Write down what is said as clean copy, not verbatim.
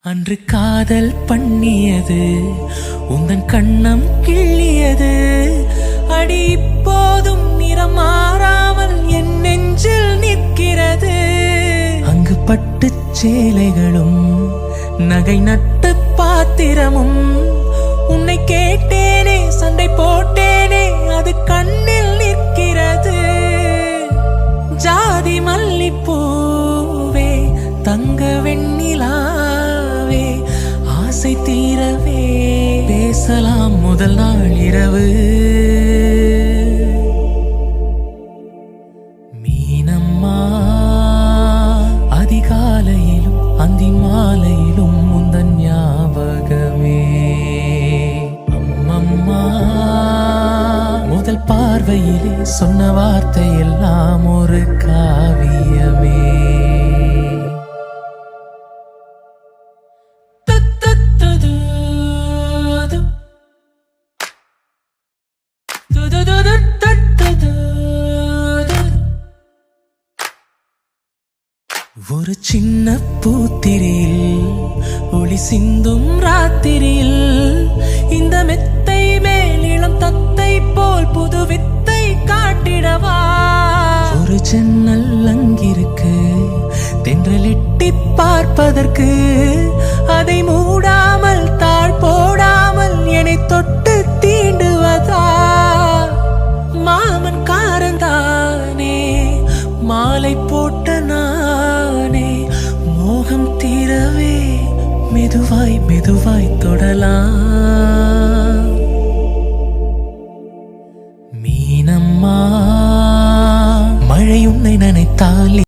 அன்று காதல் பண்ணியது உந்தன் கண்ணம் கிள்ளியது அடி இப்போதும் நிறம் மாறாமல் என் நெஞ்சில் நிற்கிறது. அங்கு பட்டு சேலைகளும் நகை நட்டு பாத்திரமும் உன்னை கேட்டேனே சண்டை போட்டேனே அது கண்ணில் நிற்கிறது. ஜாதி மல்லிப்பூவே தங்க வெண்ணிலாவே ஆசை தீரவே பேசலாம் முதல் நாள் இரவு. மீனம்மா அதிகாலையிலும் அந்தி மாலையிலும் முந்தன் ஞாபகமே. அம்மம்மா முதல் பார்வையிலே சொன்ன வார்த்தை எல்லாம் ஒரு காவியமே. ஒரு சின்ன பூத்திரியில் ஒளி சிந்தும் ராத்திரியில் இந்த மெத்தை மேல் இளம் தத்தை போல் புது வித்தை காட்டிடவா. ஒரு ஜன்னல் அங்கிருக்கு தென்றல் எட்டி பார்ப்பதற்கு அதை மூடாமல் தாழ் போடாமல் என்னை தொட்டு தீண்டுவதா. மாமன் காரந்தானே மாலை போட்ட நானே மோகம் தீரவே மெதுவாய் மெதுவாய் தொடலாம். மீனம்மா மழை உன்னை நினைத்தால்